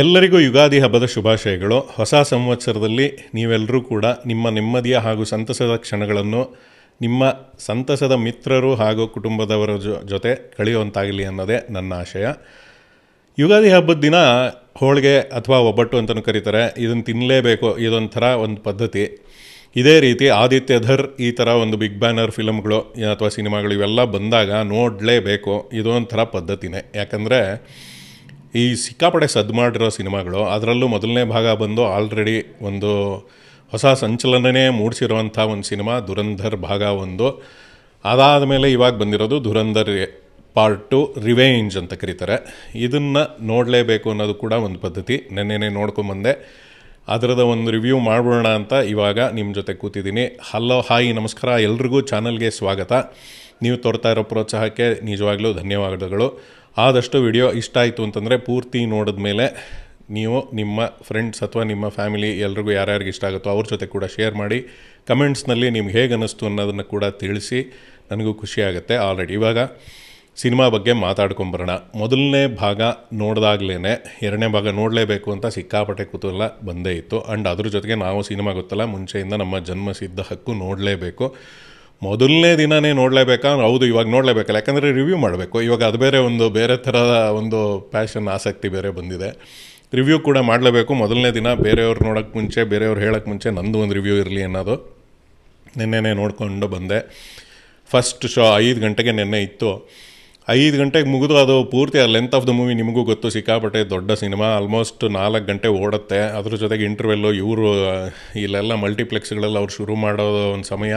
ಎಲ್ಲರಿಗೂ ಯುಗಾದಿ ಹಬ್ಬದ ಶುಭಾಶಯಗಳು. ಹೊಸ ಸಂವತ್ಸರದಲ್ಲಿ ನೀವೆಲ್ಲರೂ ಕೂಡ ನಿಮ್ಮ ನೆಮ್ಮದಿಯ ಹಾಗೂ ಸಂತಸದ ಕ್ಷಣಗಳನ್ನು ನಿಮ್ಮ ಸಂತಸದ ಮಿತ್ರರು ಹಾಗೂ ಕುಟುಂಬದವರ ಜೊತೆ ಕಳೆಯುವಂತಾಗಲಿ ಅನ್ನೋದೇ ನನ್ನ ಆಶಯ. ಯುಗಾದಿ ಹಬ್ಬದ ದಿನ ಹೋಳಿಗೆ ಅಥವಾ ಒಬ್ಬಟ್ಟು ಅಂತಲೂ ಕರೀತಾರೆ. ಇದನ್ನು ತಿನ್ನಲೇಬೇಕು, ಇದೊಂಥರ ಒಂದು ಪದ್ಧತಿ. ಇದೇ ರೀತಿ ಆದಿತ್ಯಧರ್ ಈ ಥರ ಒಂದು ಬಿಗ್ ಬ್ಯಾನರ್ ಫಿಲಮ್ಗಳು ಅಥವಾ ಸಿನಿಮಾಗಳು ಇವೆಲ್ಲ ಬಂದಾಗ ನೋಡಲೇಬೇಕು, ಇದೊಂಥರ ಪದ್ಧತಿನೇ. ಯಾಕಂದರೆ ಈ ಸಿಕ್ಕಾಪಟ್ಟೆ ಸದ್ದು ಮಾಡಿರೋ ಸಿನಿಮಾಗಳು, ಅದರಲ್ಲೂ ಮೊದಲನೇ ಭಾಗ ಬಂದು ಆಲ್ರೆಡಿ ಒಂದು ಹೊಸ ಸಂಚಲನನೇ ಮೂಡಿಸಿರುವಂಥ ಒಂದು ಸಿನಿಮಾ ಧುರಂಧರ್ ಭಾಗ 1. ಅದಾದ ಮೇಲೆ ಇವಾಗ ಬಂದಿರೋದು ಧುರಂಧರ್ ಪಾರ್ಟ್ 2 ರಿವೆಂಜ್ ಅಂತ ಕರೀತಾರೆ. ಇದನ್ನು ನೋಡಲೇಬೇಕು ಅನ್ನೋದು ಕೂಡ ಒಂದು ಪದ್ಧತಿ. ನೆನ್ನೆನೇ ನೋಡ್ಕೊಂಬಂದೆ. ಅದರದ ಒಂದು ರಿವ್ಯೂ ಮಾಡ್ಬೋಣ ಅಂತ ಇವಾಗ ನಿಮ್ಮ ಜೊತೆ ಕೂತಿದ್ದೀನಿ. ಹಲೋ, ಹಾಯ್, ನಮಸ್ಕಾರ ಎಲ್ರಿಗೂ. ಚಾನಲ್ಗೆ ಸ್ವಾಗತ. ನೀವು ತೋರ್ತಾ ಇರೋ ಪ್ರೋತ್ಸಾಹಕ್ಕೆ ನಿಜವಾಗ್ಲೂ ಧನ್ಯವಾದಗಳು. ಆದಷ್ಟು ವಿಡಿಯೋ ಇಷ್ಟ ಆಯಿತು ಅಂತಂದರೆ ಪೂರ್ತಿ ನೋಡಿದ ಮೇಲೆ ನೀವು ನಿಮ್ಮ ಫ್ರೆಂಡ್ಸ್ ಅಥವಾ ನಿಮ್ಮ ಫ್ಯಾಮಿಲಿ ಎಲ್ರಿಗೂ ಯಾರ್ಯಾರಿಗೆ ಇಷ್ಟ ಆಗುತ್ತೋ ಅವ್ರ ಜೊತೆ ಕೂಡ ಶೇರ್ ಮಾಡಿ. ಕಮೆಂಟ್ಸ್ನಲ್ಲಿ ನಿಮ್ಗೆ ಹೇಗೆ ಅನ್ನಿಸ್ತು ಅನ್ನೋದನ್ನು ಕೂಡ ತಿಳಿಸಿ, ನನಗೂ ಖುಷಿಯಾಗುತ್ತೆ. ಆಲ್ರೆಡಿ ಇವಾಗ ಸಿನಿಮಾ ಬಗ್ಗೆ ಮಾತಾಡ್ಕೊಂಬರೋಣ. ಮೊದಲನೇ ಭಾಗ ನೋಡಿದಾಗಲೇ ಎರಡನೇ ಭಾಗ ನೋಡಲೇಬೇಕು ಅಂತ ಸಿಕ್ಕಾಪಟ್ಟೆ ಕುತೂಹಲ ಬಂದೇ ಇತ್ತು. ಆ್ಯಂಡ್ ಅದ್ರ ಜೊತೆಗೆ ನಾವು ಸಿನಿಮಾ ಗೊತ್ತಲ್ಲ, ಮುಂಚೆಯಿಂದ ನಮ್ಮ ಜನ್ಮಸಿದ್ಧ ಹಕ್ಕು ನೋಡಲೇಬೇಕು. ಮೊದಲನೇ ದಿನವೇ ನೋಡಲೇಬೇಕಾ? ಹೌದು, ಇವಾಗ ನೋಡಲೇಬೇಕಲ್ಲ, ಯಾಕಂದರೆ ರಿವ್ಯೂ ಮಾಡಬೇಕು. ಇವಾಗ ಅದು ಬೇರೆ ಥರದ ಒಂದು ಪ್ಯಾಷನ್, ಆಸಕ್ತಿ ಬೇರೆ ಬಂದಿದೆ. ರಿವ್ಯೂ ಕೂಡ ಮಾಡಲೇಬೇಕು. ಮೊದಲನೇ ದಿನ ಬೇರೆಯವ್ರು ನೋಡೋಕ್ಕೆ ಮುಂಚೆ, ಬೇರೆಯವ್ರು ಹೇಳೋಕ್ಕೆ ಮುಂಚೆ ನಂದು ಒಂದು ರಿವ್ಯೂ ಇರಲಿ ಅನ್ನೋದು. ನೆನ್ನೆನೇ ನೋಡಿಕೊಂಡು ಬಂದೆ. ಫಸ್ಟ್ ಶೋ 5 ಗಂಟೆಗೆ ನೆನ್ನೆ ಇತ್ತು. 5 ಗಂಟೆಗೆ ಮುಗಿದು ಅದು ಪೂರ್ತಿ ಆ ಲೆಂತ್ ಆಫ್ ದ ಮೂವಿ ನಿಮಗೂ ಗೊತ್ತು, ಸಿಕ್ಕಾಪಟ್ಟೆ ದೊಡ್ಡ ಸಿನಿಮಾ. ಆಲ್ಮೋಸ್ಟ್ 4 ಗಂಟೆ ಓಡುತ್ತೆ. ಅದ್ರ ಜೊತೆಗೆ ಇಂಟರ್ವೆಲ್ಲು, ಇವರು ಇಲ್ಲೆಲ್ಲ ಮಲ್ಟಿಪ್ಲೆಕ್ಸ್ಗಳೆಲ್ಲ ಅವ್ರು ಶುರು ಮಾಡೋದು ಒಂದು ಸಮಯ.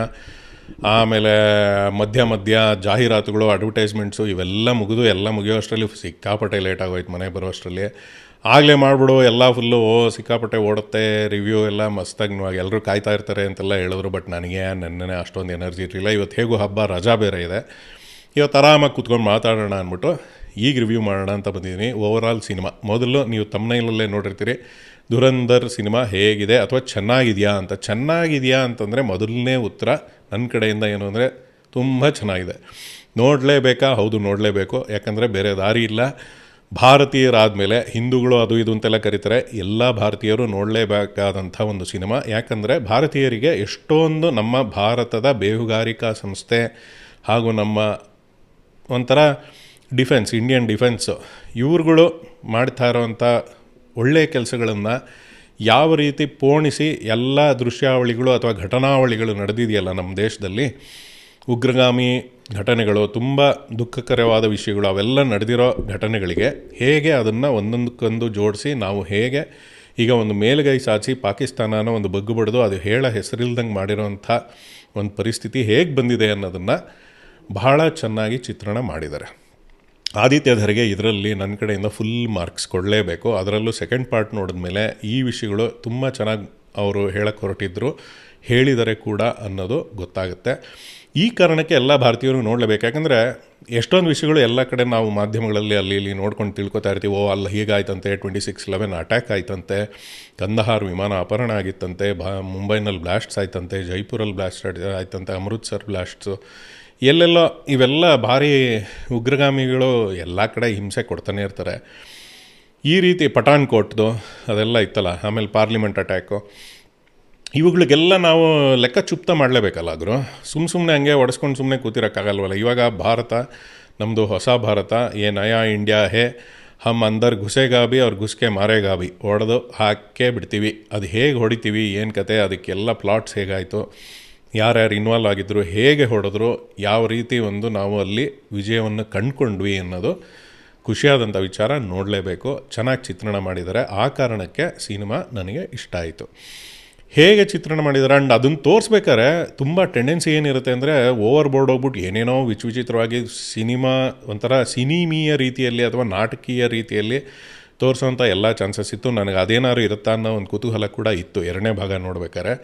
ಆಮೇಲೆ ಮಧ್ಯ ಜಾಹೀರಾತುಗಳು, ಅಡ್ವರ್ಟೈಸ್ಮೆಂಟ್ಸು ಇವೆಲ್ಲ ಮುಗಿಯೋ ಅಷ್ಟರಲ್ಲಿ ಸಿಕ್ಕಾಪಟ್ಟೆ ಲೇಟ್ ಆಗೋಯ್ತು ಮನೆಗೆ ಬರೋ ಅಷ್ಟರಲ್ಲಿ. ಆಗಲೇ ಮಾಡಿಬಿಡು, ಎಲ್ಲ ಫುಲ್ಲು ಸಿಕ್ಕಾಪಟ್ಟೆ ಓಡುತ್ತೆ, ರಿವ್ಯೂ ಎಲ್ಲ ಮಸ್ತಾಗಿ ಎಲ್ಲರೂ ಕಾಯ್ತಾ ಇರ್ತಾರೆ ಅಂತೆಲ್ಲ ಹೇಳಿದ್ರು. ಬಟ್ ನನಗೆ ನೆನ್ನೆ ಅಷ್ಟೊಂದು ಎನರ್ಜಿ ಇರಲಿಲ್ಲ. ಇವತ್ತು ಹೇಗೂ ಹಬ್ಬ, ರಜಾ ಬೇರೆ ಇದೆ. ಇವತ್ತು ಆರಾಮಾಗಿ ಕೂತ್ಕೊಂಡು ಮಾತಾಡೋಣ ಅಂದ್ಬಿಟ್ಟು ಈಗ ರಿವ್ಯೂ ಮಾಡೋಣ ಅಂತ ಬಂದಿದ್ದೀನಿ. ಓವರಾಲ್ ಸಿನಿಮಾ ಮೊದಲು ನೀವು ತಮ್ಮನೇಲಲ್ಲೇ ನೋಡಿರ್ತೀರಿ. ಧುರಂಧರ್ ಸಿನಿಮಾ ಹೇಗಿದೆ ಅಥವಾ ಚೆನ್ನಾಗಿದೆಯಾ ಅಂತ. ಚೆನ್ನಾಗಿದೆಯಾ ಅಂತಂದರೆ ಮೊದಲನೇ ಉತ್ತರ ನನ್ನ ಕಡೆಯಿಂದ ಏನು ಅಂದರೆ ತುಂಬ ಚೆನ್ನಾಗಿದೆ. ನೋಡಲೇಬೇಕಾ? ಹೌದು, ನೋಡಲೇಬೇಕು. ಯಾಕಂದರೆ ಬೇರೆ ದಾರಿ ಇಲ್ಲ. ಭಾರತೀಯರಾದಮೇಲೆ ಹಿಂದೂಗಳು ಅದು ಇದು ಅಂತೆಲ್ಲ ಕರೀತಾರೆ, ಎಲ್ಲ ಭಾರತೀಯರು ನೋಡಲೇಬೇಕಾದಂಥ ಒಂದು ಸಿನಿಮಾ. ಯಾಕಂದರೆ ಭಾರತೀಯರಿಗೆ ಎಷ್ಟೊಂದು ನಮ್ಮ ಭಾರತದ ಬೇಹುಗಾರಿಕಾ ಸಂಸ್ಥೆ ಹಾಗೂ ನಮ್ಮ ಒಂಥರ ಡಿಫೆನ್ಸ್, ಇಂಡಿಯನ್ ಡಿಫೆನ್ಸು, ಇವ್ರುಗಳು ಮಾಡ್ತಾ ಇರೋವಂಥ ಒಳ್ಳೆಯ ಕೆಲಸಗಳನ್ನು ಯಾವ ರೀತಿ ಪೋಣಿಸಿ ಎಲ್ಲ ದೃಶ್ಯಾವಳಿಗಳು ಅಥವಾ ಘಟನಾವಳಿಗಳು ನಡೆದಿದೆಯಲ್ಲ ನಮ್ಮ ದೇಶದಲ್ಲಿ, ಉಗ್ರಗಾಮಿ ಘಟನೆಗಳು, ತುಂಬ ದುಃಖಕರವಾದ ವಿಷಯಗಳು, ಅವೆಲ್ಲ ನಡೆದಿರೋ ಘಟನೆಗಳಿಗೆ ಹೇಗೆ ಅದನ್ನು ಒಂದೊಂದಕ್ಕೊಂದು ಜೋಡಿಸಿ ನಾವು ಹೇಗೆ ಈಗ ಒಂದು ಮೇಲುಗೈ ಸಾಧಿಸಿ ಪಾಕಿಸ್ತಾನನ ಒಂದು ಬಗ್ಗು ಬಡಿದು ಅದು ಹೇಳ ಹೆಸರಿಲ್ದಂಗೆ ಮಾಡಿರೋವಂಥ ಒಂದು ಪರಿಸ್ಥಿತಿ ಹೇಗೆ ಬಂದಿದೆ ಅನ್ನೋದನ್ನು ಬಹಳ ಚೆನ್ನಾಗಿ ಚಿತ್ರಣ ಮಾಡಿದ್ದಾರೆ. ಆದಿತ್ಯಧರ್ಗೆ ಇದರಲ್ಲಿ ನನ್ನ ಕಡೆಯಿಂದ ಫುಲ್ ಮಾರ್ಕ್ಸ್ ಕೊಡಲೇಬೇಕು. ಅದರಲ್ಲೂ ಸೆಕೆಂಡ್ ಪಾರ್ಟ್ ನೋಡಿದ್ಮೇಲೆ ಈ ವಿಷಯಗಳು ತುಂಬ ಚೆನ್ನಾಗಿ ಅವರು ಹೇಳಕ್ಕೆ ಹೊರಟಿದ್ರು, ಹೇಳಿದರೆ ಕೂಡ ಅನ್ನೋದು ಗೊತ್ತಾಗುತ್ತೆ. ಈ ಕಾರಣಕ್ಕೆ ಎಲ್ಲ ಭಾರತೀಯರು ನೋಡಲೇಬೇಕು. ಯಾಕಂದರೆ ಎಷ್ಟೊಂದು ವಿಷಯಗಳು ಎಲ್ಲ ಕಡೆ ನಾವು ಮಾಧ್ಯಮಗಳಲ್ಲಿ ಅಲ್ಲಿ ಇಲ್ಲಿ ನೋಡ್ಕೊಂಡು ತಿಳ್ಕೊತಾ ಇರ್ತೀವಿ. ಅಲ್ಲಿ ಹೀಗಾಯ್ತಂತೆ, 26/11 ಅಟ್ಯಾಕ್ ಆಯ್ತಂತೆ, ಕಂದಹಾರ್ ವಿಮಾನ ಅಪಹರಣ ಆಗಿತ್ತಂತೆ, ಮುಂಬೈನಲ್ಲಿ ಬ್ಲಾಸ್ಟ್ಸ್ ಆಯ್ತಂತೆ, ಜೈಪುರಲ್ಲಿ ಬ್ಲಾಸ್ಟ್ ಆಯ್ತಂತೆ, ಅಮೃತ್ಸರ್ ಬ್ಲಾಸ್ಟ್ಸು, ಎಲ್ಲೆಲ್ಲ ಇವೆಲ್ಲ ಭಾರಿ ಉಗ್ರಗಾಮಿಗಳು ಎಲ್ಲ ಕಡೆ ಹಿಂಸೆ ಕೊಡ್ತಾನೆ ಇರ್ತಾರೆ. ಈ ರೀತಿ ಪಠಾಣ್ಕೋಟ್ದು ಅದೆಲ್ಲ ಇತ್ತಲ್ಲ, ಆಮೇಲೆ ಪಾರ್ಲಿಮೆಂಟ್ ಅಟ್ಯಾಕು, ಇವುಗಳಿಗೆಲ್ಲ ನಾವು ಲೆಕ್ಕ ಚುಪ್ತ ಮಾಡಲೇಬೇಕಲ್ಲ. ಆದರೂ ಸುಮ್ಮನೆ ಹಂಗೆ ಒಡಿಸ್ಕೊಂಡು ಸುಮ್ಮನೆ ಕೂತಿರೋಕ್ಕಾಗಲ್ವಲ್ಲ. ಇವಾಗ ಭಾರತ ನಮ್ಮದು ಹೊಸ ಭಾರತ, ನಯಾ ಇಂಡಿಯಾ ಹೇ, ಹಮ್ ಅಂದರ್ ಘುಸೇಗಾ ಭಿ ಅವ್ರು ಘುಸ್ಕೆ ಮಾರೇಗಾ ಭಿ, ಹೊಡೆದು ಹಾಕೇ ಬಿಡ್ತೀವಿ. ಅದು ಹೇಗೆ ಹೊಡಿತೀವಿ, ಏನು ಕತೆ, ಅದಕ್ಕೆಲ್ಲ ಪ್ಲಾಟ್ಸ್ ಹೇಗಾಯಿತು, ಯಾರ್ಯಾರು ಇನ್ವಾಲ್ವ್ ಆಗಿದ್ದರು, ಹೇಗೆ ಹೊಡೆದ್ರು, ಯಾವ ರೀತಿ ಒಂದು ನಾವು ಅಲ್ಲಿ ವಿಜಯವನ್ನು ಕಂಡುಕೊಂಡ್ವಿ ಅನ್ನೋದು ಖುಷಿಯಾದಂಥ ವಿಚಾರ. ನೋಡಲೇಬೇಕು. ಚೆನ್ನಾಗಿ ಚಿತ್ರಣ ಮಾಡಿದ್ದಾರೆ. ಆ ಕಾರಣಕ್ಕೆ ಸಿನಿಮಾ ನನಗೆ ಇಷ್ಟ ಆಯಿತು. ಹೇಗೆ ಚಿತ್ರಣ ಮಾಡಿದ್ದಾರೆ ಆ್ಯಂಡ್ ಅದನ್ನು ತೋರಿಸ್ಬೇಕಾದ್ರೆ ತುಂಬ ಟೆಂಡೆನ್ಸಿ ಏನಿರುತ್ತೆ ಅಂದರೆ ಓವರ್ ಬೋರ್ಡ್ ಹೋಗ್ಬಿಟ್ಟು ಏನೇನೋ ವಿಚಿತ್ರವಾಗಿ ಸಿನಿಮಾ ಒಂಥರ ಸಿನಿಮೀಯ ರೀತಿಯಲ್ಲಿ ಅಥವಾ ನಾಟಕೀಯ ರೀತಿಯಲ್ಲಿ ತೋರಿಸೋವಂಥ ಎಲ್ಲ ಚಾನ್ಸಸ್ ಇತ್ತು. ನನಗೆ ಅದೇನಾದ್ರು ಇರುತ್ತಾ ಅನ್ನೋ ಒಂದು ಕುತೂಹಲ ಕೂಡ ಇತ್ತು. ಎರಡನೇ ಭಾಗ ನೋಡ್ಬೇಕಾದ್ರೆ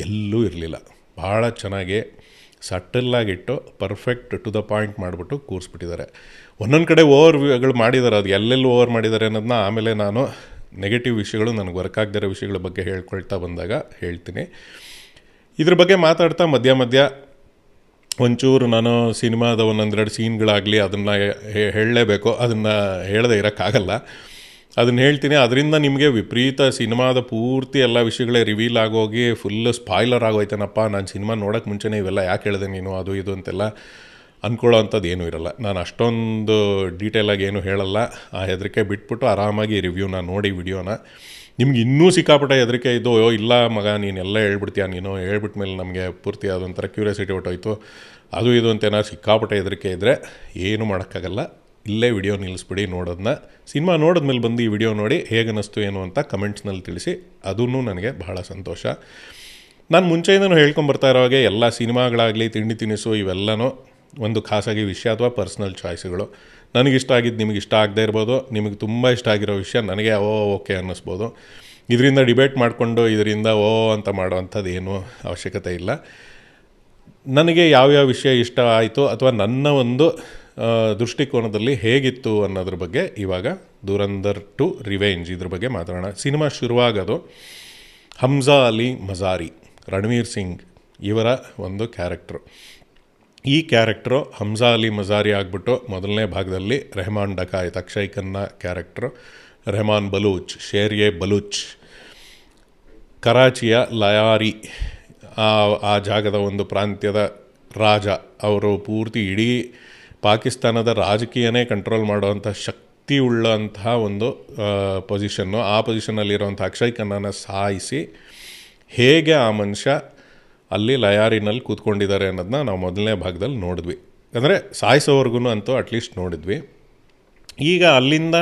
ಎಲ್ಲೂ ಇರಲಿಲ್ಲ. ಭಾಳ ಚೆನ್ನಾಗಿ ಸಟ್ಟಲ್ಲಾಗಿಟ್ಟು ಪರ್ಫೆಕ್ಟ್ ಟು ದ ಪಾಯಿಂಟ್ ಮಾಡಿಬಿಟ್ಟು ಕೂರಿಸ್ಬಿಟ್ಟಿದ್ದಾರೆ. ಒಂದೊಂದು ಕಡೆ ಓವರ್ಗಳು ಮಾಡಿದ್ದಾರೆ. ಅದು ಎಲ್ಲೆಲ್ಲಿ ಓವರ್ ಮಾಡಿದ್ದಾರೆ ಅನ್ನೋದನ್ನ ಆಮೇಲೆ ನಾನು ನೆಗೆಟಿವ್ ವಿಷಯಗಳು, ನನಗೆ ವರ್ಕ್ ಆಗದಿರೋ ವಿಷಯಗಳ ಬಗ್ಗೆ ಹೇಳ್ಕೊಳ್ತಾ ಬಂದಾಗ ಹೇಳ್ತೀನಿ. ಇದ್ರ ಬಗ್ಗೆ ಮಾತಾಡ್ತಾ ಮಧ್ಯ ಒಂಚೂರು ನಾನು ಸಿನಿಮಾದ ಒಂದೊಂದೆರಡು ಸೀನ್ಗಳಾಗಲಿ ಅದನ್ನು ಹೇಳಲೇಬೇಕು, ಅದನ್ನು ಹೇಳದೆ ಇರೋಕ್ಕಾಗಲ್ಲ. ಅದನ್ನು ಹೇಳ್ತೀನಿ. ಅದರಿಂದ ನಿಮಗೆ ವಿಪರೀತ ಸಿನಿಮಾದ ಪೂರ್ತಿ ಎಲ್ಲ ವಿಷಯಗಳೇ ರಿವೀಲ್ ಆಗೋಗಿ ಫುಲ್ಲು ಸ್ಪಾಯ್ಲರ್ ಆಗೋಯ್ತೇನಪ್ಪ, ನಾನು ಸಿನಿಮಾ ನೋಡೋಕ್ಕೆ ಮುಂಚೆನೇ ಇವೆಲ್ಲ ಯಾಕೆ ಹೇಳಿದೆ ನೀನು ಅದು ಇದು ಅಂತೆಲ್ಲ ಅಂದ್ಕೊಳ್ಳೋ ಅಂಥದ್ದು ಏನೂ ಇರಲ್ಲ. ನಾನು ಅಷ್ಟೊಂದು ಡೀಟೇಲಾಗಿ ಏನೂ ಹೇಳಲ್ಲ. ಆ ಹೆದರಿಕೆ ಬಿಟ್ಬಿಟ್ಟು ಆರಾಮಾಗಿ ರಿವ್ಯೂನ ನೋಡಿ ವಿಡಿಯೋನ. ನಿಮ್ಗೆ ಇನ್ನೂ ಸಿಕ್ಕಾಪಟ್ಟೆ ಹೆದರಿಕೆ ಇದ್ದು, ಇಲ್ಲ ಮಗ ನೀನೆಲ್ಲ ಹೇಳ್ಬಿಡ್ತೀಯ, ನೀನು ಹೇಳ್ಬಿಟ್ಮೇಲೆ ನಮಗೆ ಪೂರ್ತಿ ಅದೊಂಥರ ಕ್ಯೂರಿಯಾಸಿಟಿ ಹೊಟ್ಟೋಯ್ತು ಅದು ಇದು ಅಂತ ಏನಾದ್ರು ಸಿಕ್ಕಾಪಟ್ಟೆ ಹೆದರಿಕೆ ಇದ್ದರೆ ಏನೂ ಮಾಡೋಕ್ಕಾಗಲ್ಲ. ಇಲ್ಲೇ ವಿಡಿಯೋ ನಿಲ್ಲಿಸ್ಬಿಡಿ, ನೋಡೋದನ್ನ. ಸಿನಿಮಾ ನೋಡಿದ್ಮೇಲೆ ಬಂದು ಈ ವಿಡಿಯೋ ನೋಡಿ ಹೇಗೆ ಅನ್ನಿಸ್ತು ಏನು ಅಂತ ಕಮೆಂಟ್ಸ್ನಲ್ಲಿ ತಿಳಿಸಿ, ಅದೂ ನನಗೆ ಬಹಳ ಸಂತೋಷ. ನಾನು ಮುಂಚೆಯಿಂದನೂ ಹೇಳ್ಕೊಂಬರ್ತಾ ಇರೋ ಹಾಗೆ ಎಲ್ಲ ಸಿನಿಮಾಗಳಾಗಲಿ ತಿಂಡಿ ತಿನಿಸು ಇವೆಲ್ಲನೂ ಒಂದು ಖಾಸಗಿ ವಿಷಯ ಅಥವಾ ಪರ್ಸ್ನಲ್ ಚಾಯ್ಸ್ಗಳು. ನನಗಿಷ್ಟ ಆಗಿದ್ದು ನಿಮಗೆ ಇಷ್ಟ ಆಗದೇ ಇರ್ಬೋದು, ನಿಮಗೆ ತುಂಬ ಇಷ್ಟ ಆಗಿರೋ ವಿಷಯ ನನಗೆ ಓಕೆ ಅನ್ನಿಸ್ಬೋದು. ಇದರಿಂದ ಡಿಬೇಟ್ ಮಾಡಿಕೊಂಡು ಇದರಿಂದ ಅಂತ ಮಾಡೋವಂಥದ್ದು ಏನೂ ಅವಶ್ಯಕತೆ ಇಲ್ಲ. ನನಗೆ ಯಾವ್ಯಾವ ವಿಷಯ ಇಷ್ಟ ಆಯಿತು ಅಥವಾ ನನ್ನ ಒಂದು ದೃಷ್ಟಿಕೋನದಲ್ಲಿ ಹೇಗಿತ್ತು ಅನ್ನೋದ್ರ ಬಗ್ಗೆ ಇವಾಗ ದುರಂಧರ್ 2 ರಿವೆಂಜ್ ಇದ್ರ ಬಗ್ಗೆ ಮಾತಾಡೋಣ. ಸಿನಿಮಾ ಶುರುವಾಗೋದು ಹಮ್ಜಾ ಅಲಿ ಮಜಾರಿ, ರಣವೀರ್ ಸಿಂಗ್ ಇವರ ಒಂದು ಕ್ಯಾರೆಕ್ಟ್ರು. ಈ ಕ್ಯಾರೆಕ್ಟ್ರು ಹಮ್ಜಾ ಅಲಿ ಮಜಾರಿ ಆಗಿಬಿಟ್ಟು ಮೊದಲನೇ ಭಾಗದಲ್ಲಿ ರೆಹಮಾನ್ ಡಕಾಯತ್, ಅಕ್ಷಯ್ ಖನ್ನಾ ಕ್ಯಾರೆಕ್ಟ್ರು, ರೆಹಮಾನ್ ಬಲೂಚ್, ಶೇರ್ಯೆ ಬಲೂಚ್, ಕರಾಚಿಯ ಲಯಾರಿ ಆ ಜಾಗದ ಒಂದು ಪ್ರಾಂತ್ಯದ ರಾಜ. ಅವರು ಪೂರ್ತಿ ಇಡೀ ಪಾಕಿಸ್ತಾನದ ರಾಜಕೀಯನೇ ಕಂಟ್ರೋಲ್ ಮಾಡೋವಂಥ ಶಕ್ತಿ ಉಳ್ಳಂತಹ ಒಂದು ಪೊಸಿಷನ್ನು. ಆ ಪೊಸಿಷನ್ನಲ್ಲಿರೋವಂಥ ಅಕ್ಷಯ್ ಖನ್ನಾನ ಸಾಯಿಸಿ ಹೇಗೆ ಆ ಮನುಷ್ಯ ಅಲ್ಲಿ ಲಯಾರಿನಲ್ಲಿ ಕೂತ್ಕೊಂಡಿದ್ದಾರೆ ಅನ್ನೋದನ್ನ ನಾವು ಮೊದಲನೇ ಭಾಗದಲ್ಲಿ ನೋಡಿದ್ವಿ. ಅಂದರೆ ಸಾಯಿಸೋವರೆಗೂ ಅಂತೂ ಅಟ್ಲೀಸ್ಟ್ ನೋಡಿದ್ವಿ. ಈಗ ಅಲ್ಲಿಂದ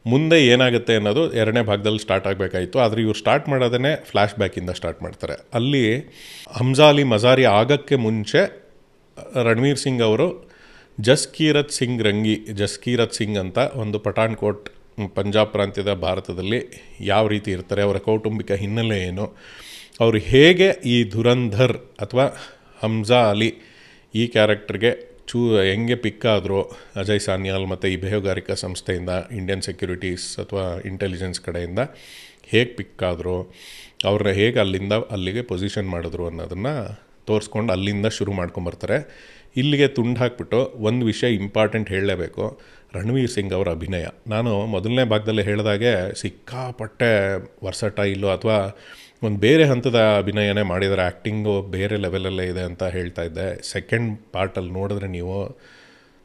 ಮುಂದೆ ಏನಾಗುತ್ತೆ ಅನ್ನೋದು ಎರಡನೇ ಭಾಗದಲ್ಲಿ ಸ್ಟಾರ್ಟ್ ಆಗಬೇಕಾಯಿತು. ಆದರೆ ಇವ್ರು ಸ್ಟಾರ್ಟ್ ಮಾಡೋದೇ ಫ್ಲ್ಯಾಶ್ ಬ್ಯಾಕಿಂದ ಸ್ಟಾರ್ಟ್ ಮಾಡ್ತಾರೆ. ಅಲ್ಲಿ ಹಮ್ಜಾ ಅಲಿ ಮಜಾರಿ ಆಗೋಕ್ಕೆ ಮುಂಚೆ ರಣವೀರ್ ಸಿಂಗ್ ಅವರು ಜಸ್ಕೀರತ್ ಸಿಂಗ್ ಅಂತ ಒಂದು ಪಠಾಣ್ಕೋಟ್ ಪಂಜಾಬ್ ಪ್ರಾಂತ್ಯದ ಭಾರತದಲ್ಲಿ ಯಾವ ರೀತಿ ಇರ್ತಾರೆ, ಅವರ ಕೌಟುಂಬಿಕ ಹಿನ್ನೆಲೆ ಏನು, ಅವರು ಹೇಗೆ ಈ ಧುರಂಧರ್ ಅಥವಾ ಹಮ್ಜಾ ಅಲಿ ಈ ಕ್ಯಾರೆಕ್ಟರ್ಗೆ ಹೆಂಗೆ ಪಿಕ್ಕಾದರು ಅಜಯ್ ಸಾನ್ಯಾಲ್ ಮತ್ತು ಈ ಬೇಹುಗಾರಿಕಾ ಸಂಸ್ಥೆಯಿಂದ, ಇಂಡಿಯನ್ ಸೆಕ್ಯೂರಿಟೀಸ್ ಅಥವಾ ಇಂಟೆಲಿಜೆನ್ಸ್ ಕಡೆಯಿಂದ ಹೇಗೆ ಪಿಕ್ಕಾದರು, ಅವ್ರನ್ನ ಹೇಗೆ ಅಲ್ಲಿಗೆ ಪೊಸಿಷನ್ ಮಾಡಿದ್ರು ಅನ್ನೋದನ್ನು ತೋರಿಸ್ಕೊಂಡು ಅಲ್ಲಿಂದ ಶುರು ಮಾಡ್ಕೊಂಬರ್ತಾರೆ. ಇಲ್ಲಿಗೆ ತುಂಡು ಹಾಕ್ಬಿಟ್ಟು ಒಂದು ವಿಷಯ ಇಂಪಾರ್ಟೆಂಟ್ ಹೇಳಲೇಬೇಕು, ರಣವೀರ್ ಸಿಂಗ್ ಅವರ ಅಭಿನಯ. ನಾನು ಮೊದಲನೇ ಭಾಗದಲ್ಲಿ ಹೇಳಿದಾಗೆ ಸಿಕ್ಕಾಪಟ್ಟೆ ವರ್ಸಟೈಲು ಅಥವಾ ಒಂದು ಬೇರೆ ಹಂತದ ಅಭಿನಯನೇ ಮಾಡಿದ್ದಾರೆ, ಆ್ಯಕ್ಟಿಂಗು ಬೇರೆ ಲೆವೆಲಲ್ಲೇ ಇದೆ ಅಂತ ಹೇಳ್ತಾ ಇದ್ದೆ. ಸೆಕೆಂಡ್ ಪಾರ್ಟಲ್ಲಿ ನೋಡಿದ್ರೆ ನೀವು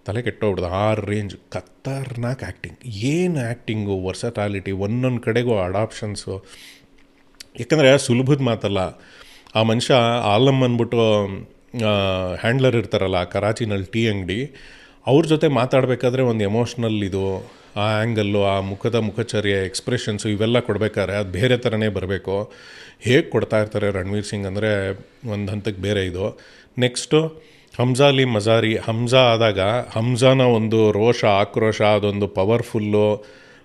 ತಲೆ ಕೆಟ್ಟೋಗ್ಬಿಡ್ದು. 6 ರೇಂಜ್ ಖತರ್ನಾಕ್ ಆ್ಯಕ್ಟಿಂಗ್. ಏನು ಆ್ಯಕ್ಟಿಂಗು, ವರ್ಸಟಾಲಿಟಿ, ಒಂದೊಂದು ಕಡೆಗೂ ಅಡಾಪ್ಷನ್ಸು. ಯಾಕಂದರೆ ಸುಲಭದ ಮಾತಲ್ಲ. ಆ ಮನುಷ್ಯ ಆಲಮ್ ಅಂದ್ಬಿಟ್ಟು ಹ್ಯಾಂಡ್ಲರ್ ಇರ್ತಾರಲ್ಲ ಕರಾಚಿನಲ್ಲಿ ಟೀ ಅಂಗಡಿ, ಅವ್ರ ಜೊತೆ ಮಾತಾಡಬೇಕಾದ್ರೆ ಒಂದು ಎಮೋಷ್ನಲ್ ಇದು, ಆ ಆ್ಯಂಗಲ್ಲು, ಆ ಮುಖಚರ್ಯೆ, ಎಕ್ಸ್ಪ್ರೆಷನ್ಸು ಇವೆಲ್ಲ ಕೊಡಬೇಕಾದ್ರೆ ಅದು ಬೇರೆ ಥರನೇ ಬರಬೇಕು. ಹೇಗೆ ಕೊಡ್ತಾ ಇರ್ತಾರೆ ರಣವೀರ್ ಸಿಂಗ್ ಅಂದರೆ ಒಂದು ಹಂತಕ್ಕೆ ಬೇರೆ ಇದು. ನೆಕ್ಸ್ಟು ಹಮ್ಜಾ ಅಲಿ ಮಜಾರಿ. ಹಮ್ಜಾ ಆದಾಗ ಹಮ್ಜಾನ ಒಂದು ರೋಷ, ಆಕ್ರೋಶ, ಅದೊಂದು ಪವರ್ಫುಲ್ಲು,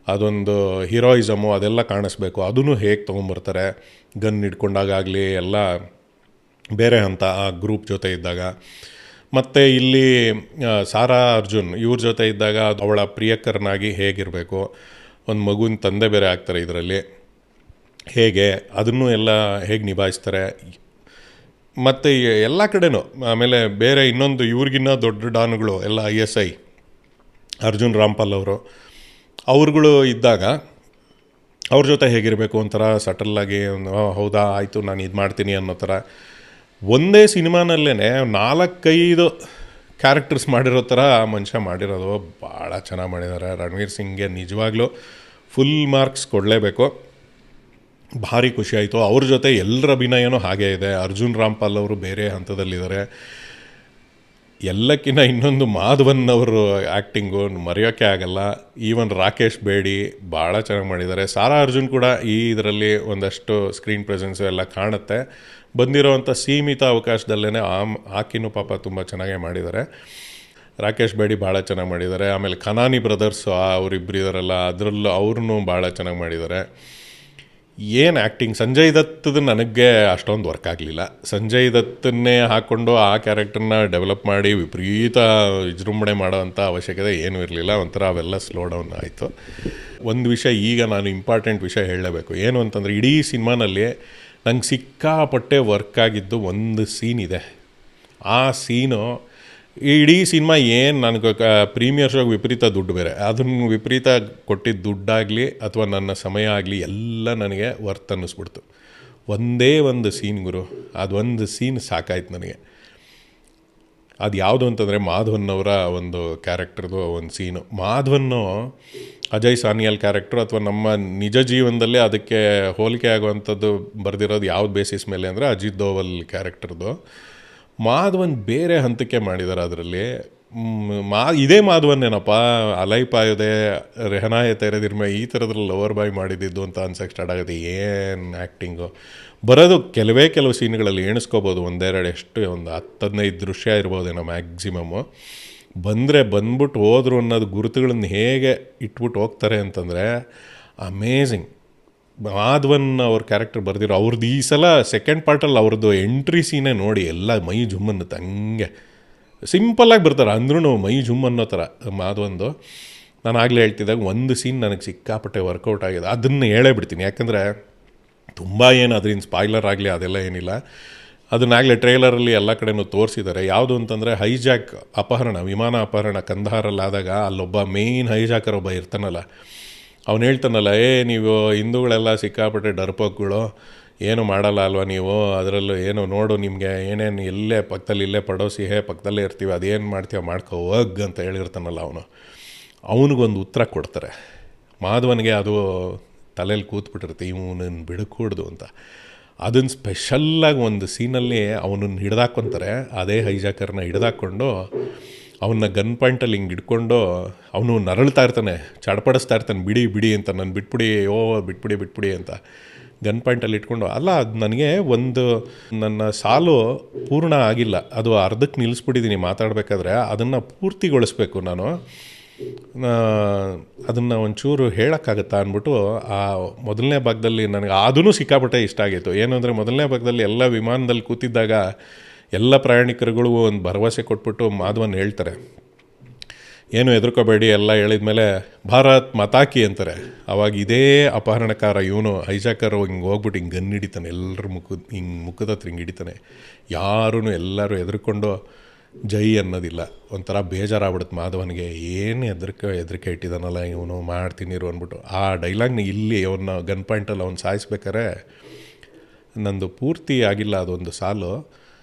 ಅದೊಂದು ಹೀರೋಯಿಸಮು ಅದೆಲ್ಲ ಕಾಣಿಸ್ಬೇಕು. ಅದನ್ನು ಹೇಗೆ ತೊಗೊಂಬರ್ತಾರೆ, ಗನ್ ಹಿಡ್ಕೊಂಡಾಗಲಿ ಎಲ್ಲ ಬೇರೆ ಹಂತ ಆ ಗ್ರೂಪ್ ಜೊತೆ ಇದ್ದಾಗ. ಮತ್ತು ಇಲ್ಲಿ ಸಾರಾ ಅರ್ಜುನ್ ಇವ್ರ ಜೊತೆ ಇದ್ದಾಗ ಅವಳ ಪ್ರಿಯಕರನಾಗಿ ಹೇಗಿರಬೇಕು, ಒಂದು ಮಗುವಿನ ತಂದೆ ಬೇರೆ ಆಗ್ತಾರೆ ಇದರಲ್ಲಿ, ಹೇಗೆ ಅದನ್ನು ಎಲ್ಲ ಹೇಗೆ ನಿಭಾಯಿಸ್ತಾರೆ. ಮತ್ತು ಎಲ್ಲ ಕಡೆನೂ ಆಮೇಲೆ ಬೇರೆ ಇನ್ನೊಂದು ಇವ್ರಿಗಿನ್ನ ದೊಡ್ಡ ಡಾನ್ಗಳು ಎಲ್ಲ ISI ಅರ್ಜುನ್ ರಾಮ್ಪಾಲ್ ಅವ್ರುಗಳು ಇದ್ದಾಗ ಅವ್ರ ಜೊತೆ ಹೇಗಿರಬೇಕು, ಒಂಥರ ಸಟಲ್ಲಾಗಿ ಹೌದಾ ಆಯಿತು ನಾನು ಇದು ಮಾಡ್ತೀನಿ ಅನ್ನೋ ಥರ. ಒಂದೇ ಸಿನಿಮಾನಲ್ಲೇ 4-5 ಕ್ಯಾರೆಕ್ಟರ್ಸ್ ಮಾಡಿರೋ ಥರ ಮನುಷ್ಯ ಮಾಡಿರೋದು ಭಾಳ ಚೆನ್ನಾಗಿ ಮಾಡಿದ್ದಾರೆ. ರಣವೀರ್ ಸಿಂಗ್ಗೆ ನಿಜವಾಗ್ಲೂ ಫುಲ್ ಮಾರ್ಕ್ಸ್ ಕೊಡಲೇಬೇಕು. ಭಾರಿ ಖುಷಿಯಾಯಿತು. ಅವ್ರ ಜೊತೆ ಎಲ್ಲರ ಅಭಿನಯನೂ ಹಾಗೇ ಇದೆ. ಅರ್ಜುನ್ ರಾಮ್ಪಾಲ್ ಅವರು ಬೇರೆ ಹಂತದಲ್ಲಿದ್ದಾರೆ. ಎಲ್ಲಕ್ಕಿಂತ ಇನ್ನೊಂದು ಮಾಧವನ್ ಅವರು ಆ್ಯಕ್ಟಿಂಗು ಮರೆಯೋಕ್ಕೆ ಆಗಲ್ಲ. ಈವನ್ ರಾಕೇಶ್ ಬೇಡಿ ಭಾಳ ಚೆನ್ನಾಗಿ ಮಾಡಿದ್ದಾರೆ. ಸಾರಾ ಅರ್ಜುನ್ ಕೂಡ ಈ ಇದರಲ್ಲಿ ಒಂದಷ್ಟು ಸ್ಕ್ರೀನ್ ಪ್ರೆಸೆನ್ಸು ಎಲ್ಲ ಕಾಣುತ್ತೆ. ಬಂದಿರೋವಂಥ ಸೀಮಿತ ಅವಕಾಶದಲ್ಲೇ ಆಕಿನೂ ಪಾಪ ತುಂಬ ಚೆನ್ನಾಗೇ ಮಾಡಿದ್ದಾರೆ. ರಾಕೇಶ್ ಬೇಡಿ ಭಾಳ ಚೆನ್ನಾಗಿ ಮಾಡಿದ್ದಾರೆ. ಆಮೇಲೆ ಖನಾನಿ ಬ್ರದರ್ಸು ಅವರಿಬ್ಬರು ಇದ್ದಾರಲ್ಲ, ಅದರಲ್ಲೂ ಅವ್ರೂ ಭಾಳ ಚೆನ್ನಾಗಿ ಮಾಡಿದ್ದಾರೆ. ಏನು ಆ್ಯಕ್ಟಿಂಗ್. ಸಂಜಯ್ ದತ್ತದು ನನಗೆ ಅಷ್ಟೊಂದು ವರ್ಕ್ ಆಗಲಿಲ್ಲ. ಸಂಜಯ್ ದತ್ತನ್ನೇ ಹಾಕ್ಕೊಂಡು ಆ ಕ್ಯಾರೆಕ್ಟರ್ನ ಡೆವಲಪ್ ಮಾಡಿ ವಿಪರೀತ ವಿಜೃಂಭಣೆ ಮಾಡೋವಂಥ ಅವಶ್ಯಕತೆ ಏನೂ ಇರಲಿಲ್ಲ. ಒಂಥರ ಅವೆಲ್ಲ ಸ್ಲೋ ಡೌನ್ ಆಯಿತು. ಒಂದು ವಿಷಯ ಈಗ ನಾನು ಇಂಪಾರ್ಟೆಂಟ್ ವಿಷಯ ಹೇಳಲೇಬೇಕು. ಏನು ಅಂತಂದರೆ ಇಡೀ ಸಿನಿಮಾನಲ್ಲಿ ನಂಗೆ ಸಿಕ್ಕಾಪಟ್ಟೆ ವರ್ಕ್ ಆಗಿದ್ದು ಒಂದು ಸೀನ್ ಇದೆ. ಆ ಸೀನು ಈ ಇಡೀ ಸಿನಿಮಾ ಏನು ನನಗೆ ಪ್ರೀಮಿಯರ್ ಶೋಗೆ ವಿಪರೀತ ದುಡ್ಡು ಬೇರೆ, ಅದನ್ನು ವಿಪರೀತ ಕೊಟ್ಟಿದ್ದ ದುಡ್ಡಾಗಲಿ ಅಥವಾ ನನ್ನ ಸಮಯ ಆಗಲಿ ಎಲ್ಲ ನನಗೆ ವರ್ತ್ ಅನ್ನಿಸ್ಬಿಡ್ತು. ಒಂದೇ ಒಂದು ಸೀನ್ ಗುರು, ಅದೊಂದು ಸೀನ್ ಸಾಕಾಯ್ತು ನನಗೆ. ಅದು ಯಾವುದು ಅಂತಂದರೆ ಮಾಧವನ್ ಅವರ ಒಂದು ಕ್ಯಾರೆಕ್ಟರ್ದು ಒಂದು ಸೀನು. ಮಾಧವನ್ನು ಅಜಯ್ ಸಾನಿಯಾಲ್ ಕ್ಯಾರೆಕ್ಟ್ರು ಅಥವಾ ನಮ್ಮ ನಿಜ ಜೀವನದಲ್ಲೇ ಅದಕ್ಕೆ ಹೋಲಿಕೆ ಆಗುವಂಥದ್ದು ಬರೆದಿರೋದು ಯಾವ್ದು ಬೇಸಿಸ್ ಮೇಲೆ ಅಂದರೆ ಅಜಿತ್ ದೋವಲ್ ಕ್ಯಾರೆಕ್ಟರ್ದು. ಮಾಧವನ್ ಬೇರೆ ಹಂತಕ್ಕೆ ಮಾಡಿದ್ದಾರೆ ಅದರಲ್ಲಿ. ಇದೇ ಮಾಧವನ್ನೇನಪ್ಪ ಅಲೈಪಾಯುದೆ ರೆಹನಾಯ ತೆರೆದಿರ್ಮೆ ಈ ಥರದ್ರಲ್ಲಿ ಲವರ್ ಬಾಯ್ ಮಾಡಿದ್ದು ಅಂತ ಅನ್ಸಕ್ಕೆ ಸ್ಟಾರ್ಟ್ ಆಗುತ್ತೆ. ಏನು ಆ್ಯಕ್ಟಿಂಗು ಬರೋದು ಕೆಲವು ಸೀನ್ಗಳಲ್ಲಿ ಎಣಿಸ್ಕೋಬೋದು, ಒಂದೆರಡು ಎಷ್ಟು ಒಂದು 10-15 ದೃಶ್ಯ ಇರ್ಬೋದೇನೋ ಮ್ಯಾಕ್ಸಿಮಮ್ಮು. ಬಂದ್ಬಿಟ್ಟು ಹೋದ್ರು ಅನ್ನೋದು ಗುರುತುಗಳನ್ನು ಹೇಗೆ ಇಟ್ಬಿಟ್ಟು ಹೋಗ್ತಾರೆ ಅಂತಂದರೆ ಅಮೇಝಿಂಗ್. ಮಾಧವನ್ ಅವ್ರ ಕ್ಯಾರೆಕ್ಟರ್ ಬರೆದಿರೋ ಅವ್ರದ್ದು ಈ ಸಲ ಸೆಕೆಂಡ್ ಪಾರ್ಟಲ್ಲಿ ಅವ್ರದ್ದು ಎಂಟ್ರಿ ಸೀನೇ ನೋಡಿ ಎಲ್ಲ ಮೈ ಜುಮ್ಮನ್ನುತ್ತೆ. ಹಂಗೆ ಸಿಂಪಲ್ಲಾಗಿ ಬರ್ತಾರೆ, ಅಂದ್ರೂ ಮೈ ಜುಮ್ ಅನ್ನೋ ಥರ ಮಾಧವಂದು. ನಾನು ಆಗಲೇ ಹೇಳ್ತಿದ್ದಾಗ ಒಂದು ಸೀನ್ ನನಗೆ ಸಿಕ್ಕಾಪಟ್ಟೆ ವರ್ಕೌಟ್ ಆಗಿದೆ, ಅದನ್ನು ಹೇಳೇ ಬಿಡ್ತೀನಿ. ಯಾಕಂದರೆ ತುಂಬ ಏನು ಅದರಿಂದ ಸ್ಪಾಯ್ಲರ್ ಆಗಲಿ ಅದೆಲ್ಲ ಏನಿಲ್ಲ. ಅದನ್ನಾಗಲೇ ಟ್ರೇಲರಲ್ಲಿ ಎಲ್ಲ ಕಡೆನೂ ತೋರಿಸಿದ್ದಾರೆ. ಯಾವುದು ಅಂತಂದರೆ ಹೈಜಾಕ್ ಅಪಹರಣ, ವಿಮಾನ ಅಪಹರಣ ಕಂದಹಾರಲ್ಲಾದಾಗ ಅಲ್ಲೊಬ್ಬ ಮೇಯ್ನ್ ಹೈಜಾಕರ್ ಒಬ್ಬ ಇರ್ತಾನಲ್ಲ, ಅವನು ಹೇಳ್ತಾನಲ್ಲ, ನೀವು ಹಿಂದೂಗಳೆಲ್ಲ ಸಿಕ್ಕಾಪಟ್ಟೆ ಡರ್ಪೋಕ್ಗಳು, ಏನು ಮಾಡಲ್ಲ ಅಲ್ವ ನೀವು, ಅದರಲ್ಲೂ ಏನು ನೋಡು ನಿಮಗೆ ಏನೇನು ಇಲ್ಲೇ ಪಕ್ಕದಲ್ಲಿ ಇಲ್ಲೇ ಪಡೋಸಿ ಪಕ್ಕದಲ್ಲೇ ಇರ್ತೀವಿ, ಅದೇನು ಮಾಡ್ತೀವ ಮಾಡ್ಕೋ ಹೋಗ್ ಅಂತ ಹೇಳಿರ್ತಾನಲ್ಲ ಅವನಿಗೊಂದು ಉತ್ತರ ಕೊಡ್ತಾರೆ. ಮಾಧವನಿಗೆ ಅದು ತಲೆಯಲ್ಲಿ ಕೂತ್ಬಿಟ್ಟಿರುತ್ತೆ, ಇವನನ್ನು ಬಿಡಕೂಡ್ದು ಅಂತ. ಅದನ್ನು ಸ್ಪೆಷಲ್ಲಾಗಿ ಒಂದು ಸೀನಲ್ಲಿ ಅವನನ್ನು ಹಿಡ್ದಾಕ್ಕೊಂತಾರೆ. ಅದೇ ಹೈಜಾಕರ್ನ ಹಿಡ್ದಾಕ್ಕೊಂಡು ಅವನ್ನ ಗನ್ ಪಾಯಿಂಟಲ್ಲಿ ಹಿಂಗೆ ಹಿಡ್ಕೊಂಡು ಅವನು ನರಳ್ತಾ ಇರ್ತಾನೆ, ಚಡಪಡಿಸ್ತಾ ಇರ್ತಾನೆ, ಬಿಡಿ ಅಂತ, ನಾನು ಬಿಟ್ಬಿಡಿ ಅಂತ ಗನ್ ಪಾಯಿಂಟಲ್ಲಿ ಇಟ್ಕೊಂಡು. ಅಲ್ಲ, ಅದು ನನಗೆ ಒಂದು ನನ್ನ ಸಾಲು ಪೂರ್ಣ ಆಗಿಲ್ಲ, ಅದು ಅರ್ಧಕ್ಕೆ ನಿಲ್ಲಿಸ್ಬಿಟ್ಟಿದ್ದೀನಿ ಮಾತಾಡಬೇಕಾದ್ರೆ. ಅದನ್ನು ಪೂರ್ತಿಗೊಳಿಸ್ಬೇಕು ನಾನು, ಅದನ್ನು ಒಂಚೂರು ಹೇಳೋಕ್ಕಾಗತ್ತಾ ಅಂದ್ಬಿಟ್ಟು ಆ ಮೊದಲನೇ ಭಾಗದಲ್ಲಿ ನನಗೆ ಅದೂ ಸಿಕ್ಕಾಪಟ್ಟೆ ಇಷ್ಟ ಆಗಿತ್ತು. ಏನು ಅಂದರೆ ಮೊದಲನೇ ಭಾಗದಲ್ಲಿ ಎಲ್ಲ ವಿಮಾನದಲ್ಲಿ ಕೂತಿದ್ದಾಗ ಎಲ್ಲ ಪ್ರಯಾಣಿಕರುಗಳಿಗೂ ಒಂದು ಭರವಸೆ ಕೊಟ್ಬಿಟ್ಟು ಮಾಧವನ್ ಹೇಳ್ತಾರೆ, ಏನು ಹೆದರ್ಕೋಬೇಡಿ ಎಲ್ಲ ಹೇಳಿದ್ಮೇಲೆ ಭಾರತ್ ಮಾತಾಕಿ ಅಂತಾರೆ. ಆವಾಗ ಇದೇ ಅಪಹರಣಕಾರ ಇವನು ಹೈಜಾಕರು ಹಿಂಗೆ ಹೋಗ್ಬಿಟ್ಟು ಹಿಂಗೆ ಗನ್ ಹಿಡಿತಾನೆ, ಎಲ್ಲರ ಮುಖದ ಹತ್ರ ಹಿಂಗೆ ಹಿಡಿತಾನೆ. ಎಲ್ಲರೂ ಹೆದರ್ಕೊಂಡು ಜೈ ಅನ್ನೋದಿಲ್ಲ. ಒಂಥರ ಬೇಜಾರಾಗ್ಬಿಡುತ್ತೆ ಮಾಧವನಿಗೆ, ಏನು ಹೆದರಿಕೆ ಇಟ್ಟಿದ್ದಾನಲ್ಲ ಇವನು, ಮಾಡ್ತೀನಿರು ಅಂದ್ಬಿಟ್ಟು. ಆ ಡೈಲಾಗ್ನ ಇಲ್ಲಿ ಅವನ್ನ ಗನ್ ಪಾಯಿಂಟಲ್ಲಿ ಅವ್ನು ಸಾಯಿಸ್ಬೇಕಾರೆ ನಂದು ಪೂರ್ತಿ ಆಗಿಲ್ಲ ಅದೊಂದು ಸಾಲು,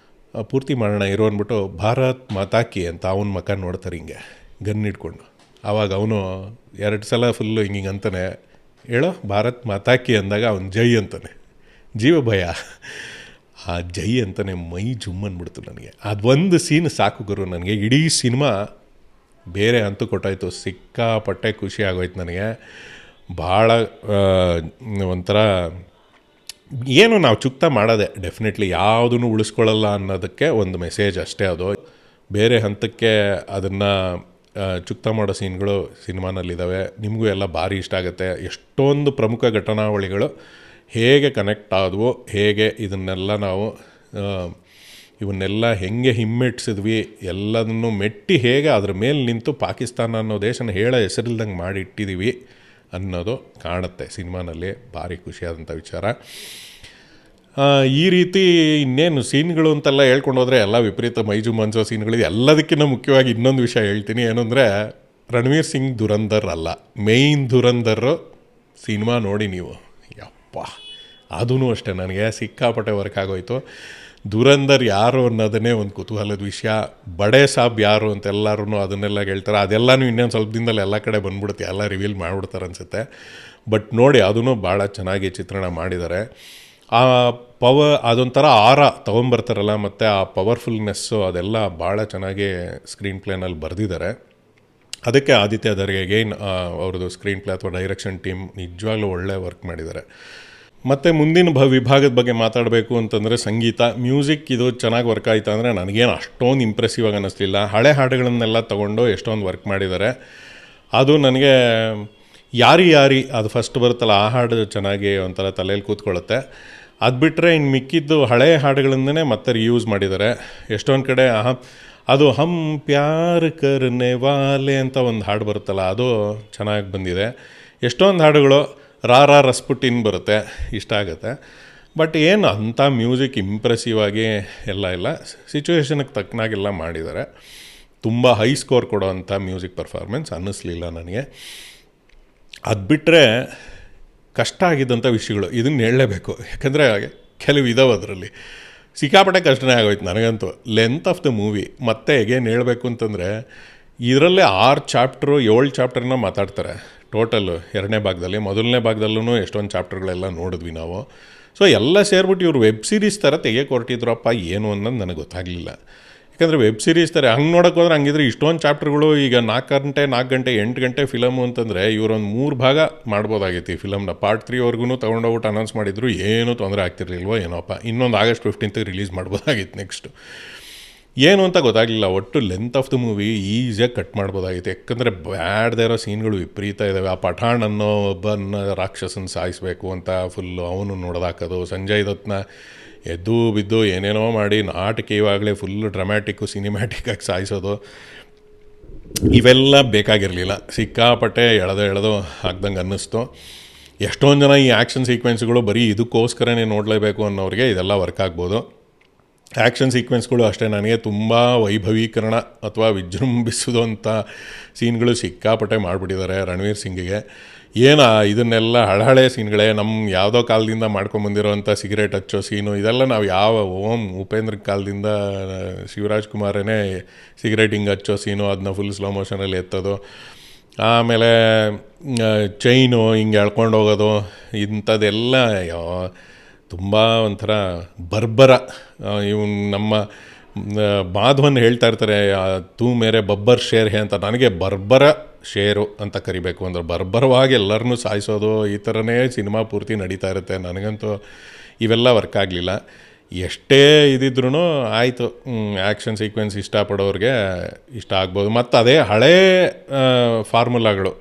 ಪೂರ್ತಿ ಮಾಡೋಣ ಇರೋ ಅಂದ್ಬಿಟ್ಟು ಭಾರತ್ ಮಾತಾಕಿ ಅಂತ ಅವನ ಮಕ್ಕ ನೋಡ್ತಾರೆ ಹಿಂಗೆ ಗನ್ ಹಿಡ್ಕೊಂಡು. ಆವಾಗ ಅವನು 2 ಸಲ ಫುಲ್ಲು ಹಿಂಗೆ ಅಂತಾನೆ, ಹೇಳೋ ಭಾರತ್ ಮಾತಾಕಿ ಅಂದಾಗ ಅವನು ಜೈ ಅಂತಾನೆ, ಜೀವ ಭಯ. ಆ ಜೈ ಅಂತಾನೆ ಮೈ ಜುಮ್ ಅಂದ್ಬಿಡ್ತು ನನಗೆ. ಅದೊಂದು ಸೀನ್ ಸಾಕು ಗುರು, ನನಗೆ ಇಡೀ ಸಿನಿಮಾ ಬೇರೆ ಹಂತ ಕೊಟ್ಟಾಯಿತು. ಸಿಕ್ಕಾಪಟ್ಟೆ ಖುಷಿ ಆಗೋಯ್ತು ನನಗೆ. ಭಾಳ ಒಂಥರ ಏನು ನಾವು ಚುಕ್ತ ಮಾಡೋದೆ ಡೆಫಿನೆಟ್ಲಿ, ಯಾವುದೂ ಉಳಿಸ್ಕೊಳ್ಳಲ್ಲ ಅನ್ನೋದಕ್ಕೆ ಒಂದು ಮೆಸೇಜ್ ಅಷ್ಟೇ. ಅದು ಬೇರೆ ಹಂತಕ್ಕೆ ಅದನ್ನು ಚುಕ್ತ ಮಾಡೋ ಸೀನ್ಗಳು ಸಿನಿಮಾನಲ್ಲಿದ್ದಾವೆ. ನಿಮಗೂ ಎಲ್ಲ ಭಾರಿ ಇಷ್ಟ ಆಗುತ್ತೆ. ಎಷ್ಟೊಂದು ಪ್ರಮುಖ ಘಟನಾವಳಿಗಳು ಹೇಗೆ ಕನೆಕ್ಟ್ ಆದವು, ಹೇಗೆ ಇದನ್ನೆಲ್ಲ ನಾವು ಇವನ್ನೆಲ್ಲ ಹೆಂಗೆ ಹಿಮ್ಮೆಟ್ಟಿಸಿದ್ವಿ, ಎಲ್ಲದನ್ನು ಮೆಟ್ಟಿ ಹೇಗೆ ಅದ್ರ ಮೇಲೆ ನಿಂತು ಪಾಕಿಸ್ತಾನ ಅನ್ನೋ ದೇಶನ ಹೆಸರಿಲ್ದಂಗೆ ಮಾಡಿ ಇಟ್ಟಿದ್ದೀವಿ ಅನ್ನೋದು ಕಾಣುತ್ತೆ ಸಿನಿಮಾನಲ್ಲಿ. ಭಾರಿ ಖುಷಿಯಾದಂಥ ವಿಚಾರ. ಈ ರೀತಿ ಇನ್ನೇನು ಸೀನ್ಗಳು ಅಂತೆಲ್ಲ ಹೇಳ್ಕೊಂಡು ಹೋದರೆ ಎಲ್ಲ ವಿಪರೀತ ಮೈಜು ಮನ್ಸೋ ಸೀನ್ಗಳಿದೆ. ಎಲ್ಲದಕ್ಕಿಂತ ಮುಖ್ಯವಾಗಿ ಇನ್ನೊಂದು ವಿಷಯ ಹೇಳ್ತೀನಿ, ಏನು ಅಂದರೆ ರಣವೀರ್ ಸಿಂಗ್ ಧುರಂಧರ್ ಅಲ್ಲ, ಮೇಯ್ನ್ ಧುರಂಧರ್ ಸಿನಿಮಾ ನೋಡಿ ನೀವು, ಯಪ್ಪ ಅದೂ ಅಷ್ಟೇ ನನಗೆ ಸಿಕ್ಕಾಪಟ್ಟೆ ವರ್ಕ್ ಆಗೋಯ್ತು. ಧುರಂಧರ್ ಯಾರು ಅನ್ನೋದನ್ನೇ ಒಂದು ಕುತೂಹಲದ ವಿಷಯ. ಬಡೇ ಸಾಬ್ ಯಾರು ಅಂತ ಎಲ್ಲರೂ ಅದನ್ನೆಲ್ಲ ಹೇಳ್ತಾರೆ. ಅದೆಲ್ಲನೂ ಇನ್ನೊಂದು ಸ್ವಲ್ಪ ದಿನದಲ್ಲಿ ಎಲ್ಲ ಕಡೆ ಬಂದ್ಬಿಡುತ್ತೆ, ಎಲ್ಲ ರಿವೀಲ್ ಮಾಡಿಬಿಡ್ತಾರೆ ಅನಿಸುತ್ತೆ. ಬಟ್ ನೋಡಿ ಅದೂ ಭಾಳ ಚೆನ್ನಾಗಿ ಚಿತ್ರಣ ಮಾಡಿದ್ದಾರೆ. ಆ ಅದೊಂಥರ ತೊಗೊಂಬರ್ತಾರಲ್ಲ, ಮತ್ತು ಆ ಪವರ್ಫುಲ್ನೆಸ್ಸು ಅದೆಲ್ಲ ಭಾಳ ಚೆನ್ನಾಗಿ ಸ್ಕ್ರೀನ್ ಪ್ಲೇನಲ್ಲಿ ಬರೆದಿದ್ದಾರೆ. ಅದಕ್ಕೆ ಆದಿತ್ಯ ಧರ್ಗೆಗೇನ್ ಅವ್ರದ್ದು ಸ್ಕ್ರೀನ್ ಪ್ಲೇ ಅಥವಾ ಡೈರೆಕ್ಷನ್ ಟೀಮ್ ನಿಜವಾಗ್ಲೂ ಒಳ್ಳೆ ವರ್ಕ್ ಮಾಡಿದ್ದಾರೆ. ಮತ್ತು ಮುಂದಿನ ವಿಭಾಗದ ಬಗ್ಗೆ ಮಾತಾಡಬೇಕು ಅಂತಂದರೆ ಸಂಗೀತ, ಮ್ಯೂಸಿಕ್ ಇದು ಚೆನ್ನಾಗಿ ವರ್ಕ್ ಆಯಿತು ಅಂದರೆ ನನಗೇನು ಅಷ್ಟೊಂದು ಇಂಪ್ರೆಸಿವ್ ಆಗಿ ಅನ್ನಿಸ್ಲಿಲ್ಲ. ಹಳೆ ಹಾಡುಗಳನ್ನೆಲ್ಲ ತೊಗೊಂಡು ಎಷ್ಟೊಂದು ವರ್ಕ್ ಮಾಡಿದ್ದಾರೆ. ಅದು ನನಗೆ ಯಾರಿ ಅದು ಫಸ್ಟ್ ಬರುತ್ತಲ್ಲ ಆ ಹಾಡು ಚೆನ್ನಾಗಿ ಒಂಥರ ತಲೆಯಲ್ಲಿ ಕೂತ್ಕೊಳ್ಳುತ್ತೆ. ಅದು ಬಿಟ್ಟರೆ ಇನ್ನು ಮಿಕ್ಕಿದ್ದು ಹಳೆ ಹಾಡುಗಳನ್ನೇ ಮತ್ತೆ ರಿಯೂಸ್ ಮಾಡಿದ್ದಾರೆ. ಎಷ್ಟೊಂದು ಕಡೆ ಅದು ಹಮ್ ಪ್ಯಾರ್ ಕರ್ನೆ ವಾಲೆ ಅಂತ ಒಂದು ಹಾಡು ಬರುತ್ತಲ್ಲ, ಅದು ಚೆನ್ನಾಗಿ ಬಂದಿದೆ. ಎಷ್ಟೊಂದು ಹಾಡುಗಳು ರಸ್ಪುಟಿನ್ ಬರುತ್ತೆ, ಇಷ್ಟ ಆಗುತ್ತೆ. ಬಟ್ ಏನು ಅಂಥ ಮ್ಯೂಸಿಕ್ ಇಂಪ್ರೆಸಿವ್ ಆಗಿ ಎಲ್ಲ ಇಲ್ಲ, ಸಿಚುವೇಶನ್ಗೆ ತಕ್ಕನಾಗೆಲ್ಲ ಮಾಡಿದ್ದಾರೆ. ತುಂಬ ಹೈ ಸ್ಕೋರ್ ಕೊಡೋವಂಥ ಮ್ಯೂಸಿಕ್ ಪರ್ಫಾರ್ಮೆನ್ಸ್ ಅನ್ನಿಸ್ಲಿಲ್ಲ ನನಗೆ. ಅದು ಬಿಟ್ಟರೆ ಕಷ್ಟ ಆಗಿದ್ದಂಥ ವಿಷಯಗಳು ಇದನ್ನು ಹೇಳಲೇಬೇಕು, ಯಾಕಂದರೆ ಕೆಲವು ಇದಾವೆ ಅದರಲ್ಲಿ. ಸಿಕ್ಕಾಪಟ್ಟೆ ಕಷ್ಟನೇ ಆಗೋಯ್ತು ನನಗಂತೂ. ಲೆಂತ್ ಆಫ್ ದ ಮೂವಿ ಮತ್ತೆ ಹೇಗೇನು ಹೇಳಬೇಕು ಅಂತಂದರೆ, ಇದರಲ್ಲೇ 6 ಚಾಪ್ಟ್ರು 7 ಚಾಪ್ಟರ್ನ ಮಾತಾಡ್ತಾರೆ ಟೋಟಲ್ಲು 2ನೇ ಭಾಗದಲ್ಲಿ. ಮೊದಲನೇ ಭಾಗದಲ್ಲೂ ಎಷ್ಟೊಂದು ಚಾಪ್ಟರ್ಗಳೆಲ್ಲ ನೋಡಿದ್ವಿ ನಾವು. ಸೊ ಎಲ್ಲ ಸೇರಿಬಿಟ್ಟು ಇವರು ವೆಬ್ ಸೀರೀಸ್ ಥರ ತೆಗೆಯೋಕೆ ಹೊರಟಿದ್ರಪ್ಪ ಏನು ಅನ್ನೋದು ನನಗೆ ಗೊತ್ತಾಗಲಿಲ್ಲ. ಯಾಕಂದರೆ ವೆಬ್ ಸೀರೀಸ್ ಥರ ಹಂಗೆ ನೋಡೋಕೆ ಹೋದ್ರೆ, ಹಂಗಿದ್ರೆ ಇಷ್ಟೊಂದು ಚಾಪ್ಟರ್ಗಳು ಈಗ 4 ಗಂಟೆ 8 ಗಂಟೆ ಫಿಲಮು ಅಂತಂದರೆ ಇವರೊಂದು 3 ಭಾಗ ಮಾಡ್ಬೋದಾಗಿತ್ತು ಈ ಫಿಲಮ್ನ. ಪಾರ್ಟ್ 3ವರೆಗೂ ತೊಗೊಂಡೋಗ್ಬಿಟ್ಟು ಅನೌನ್ಸ್ ಮಾಡಿದ್ರು, ಏನೂ ತೊಂದರೆ ಆಗ್ತಿರ್ಲಿಲ್ವೋ ಏನೋಪ್ಪ. ಇನ್ನೊಂದು August 15th ರಿಲೀಸ್ ಮಾಡ್ಬೋದಾಗಿತ್ತು ನೆಕ್ಸ್ಟು. ಏನು ಅಂತ ಗೊತ್ತಾಗಲಿಲ್ಲ. ಒಟ್ಟು ಲೆಂತ್ ಆಫ್ ದ ಮೂವಿ ಈಸಿಯಾಗಿ ಕಟ್ ಮಾಡ್ಬೋದಾಗಿತ್ತು. ಯಾಕಂದರೆ ಬ್ಯಾಡ್ದೇ ಇರೋ ಸೀನ್ಗಳು ವಿಪರೀತ ಇದ್ದಾವೆ. ಆ ಪಠಾಣ್ ಅನ್ನೋ ಒಬ್ಬನ ರಾಕ್ಷಸನ ಸಾಯಿಸಬೇಕು ಅಂತ ಫುಲ್ಲು ಅವನು ನೋಡ್ದಾಕೋದು, ಸಂಜಯ್ ದತ್ನ ಎದ್ದು ಬಿದ್ದು ಏನೇನೋ ಮಾಡಿ ನಾಟಕ ಇವಾಗಲೇ ಫುಲ್ಲು ಡ್ರಾಮ್ಯಾಟಿಕ್ಕು ಸಿನಿಮ್ಯಾಟಿಕ್ಕಾಗಿ ಸಾಯಿಸೋದು, ಇವೆಲ್ಲ ಬೇಕಾಗಿರಲಿಲ್ಲ. ಸಿಕ್ಕಾಪಟ್ಟೆ ಎಳೆದು ಹಾಕ್ದಂಗೆ ಅನ್ನಿಸ್ತು. ಎಷ್ಟೊಂದು ಜನ ಈ ಆ್ಯಕ್ಷನ್ ಸೀಕ್ವೆನ್ಸ್ಗಳು ಬರೀ ಇದಕ್ಕೋಸ್ಕರನೇ ನೋಡಲೇಬೇಕು ಅನ್ನೋರಿಗೆ ಇದೆಲ್ಲ ವರ್ಕ್ ಆಗ್ಬೋದು. ಆ್ಯಕ್ಷನ್ ಸೀಕ್ವೆನ್ಸ್ಗಳು ಅಷ್ಟೇ ನನಗೆ ತುಂಬ ವೈಭವೀಕರಣ ಅಥವಾ ವಿಜೃಂಭಿಸೋದು ಅಂತ ಸೀನ್ಗಳು ಸಿಕ್ಕಾಪಟ್ಟೆ ಮಾಡಿಬಿಟ್ಟಿದ್ದಾರೆ ರಣವೀರ್ ಸಿಂಗಿಗೆ. ಇದನ್ನೆಲ್ಲ ಹಳೆ ಸೀನ್ಗಳೇ, ನಮ್ಮ ಯಾವುದೋ ಕಾಲದಿಂದ ಮಾಡ್ಕೊಂಬಂದಿರೋವಂಥ ಸಿಗರೇಟ್ ಹಚ್ಚೋ ಸೀನು, ಇದೆಲ್ಲ ನಾವು ಉಪೇಂದ್ರ ಕಾಲದಿಂದ ಶಿವರಾಜ್ ಕುಮಾರೇ ಸಿಗರೇಟ್ ಹಿಂಗೆ ಹಚ್ಚೋ ಸೀನು, ಅದನ್ನ ಫುಲ್ ಸ್ಲೋ ಮೋಷನಲ್ಲಿ ಎತ್ತೋದು, ಆಮೇಲೆ ಚೈನು ಹಿಂಗೆ ಎಳ್ಕೊಂಡು ಹೋಗೋದು, ಇಂಥದ್ದೆಲ್ಲ ತುಂಬ ಒಂಥರ ಬರ್ಬರ. ಇವನು ನಮ್ಮ ಮಾಧವನ್ ಹೇಳ್ತಾ ಇರ್ತಾರೆ, ತೂ ಮೇರೆ ಬಬ್ಬರ್ ಶೇರ್ ಹೇ ಅಂತ. ನನಗೆ ಬರ್ಬರ ಶೇರು ಅಂತ ಕರಿಬೇಕು ಅಂದರೆ ಬರ್ಬರವಾಗಿ ಎಲ್ಲರನ್ನೂ ಸಾಯಿಸೋದು, ಈ ಥರನೇ ಸಿನಿಮಾ ಪೂರ್ತಿ ನಡೀತಾ ಇರುತ್ತೆ. ನನಗಂತೂ ಇವೆಲ್ಲ ವರ್ಕ್ ಆಗಲಿಲ್ಲ. ಎಷ್ಟೇ ಇದ್ದಿದ್ರೂ ಆಯಿತು, ಆ್ಯಕ್ಷನ್ ಸೀಕ್ವೆನ್ಸ್ ಇಷ್ಟಪಡೋರಿಗೆ ಇಷ್ಟ ಆಗ್ಬೋದು. ಮತ್ತು ಅದೇ ಹಳೇ ಫಾರ್ಮುಲಾಗಳು,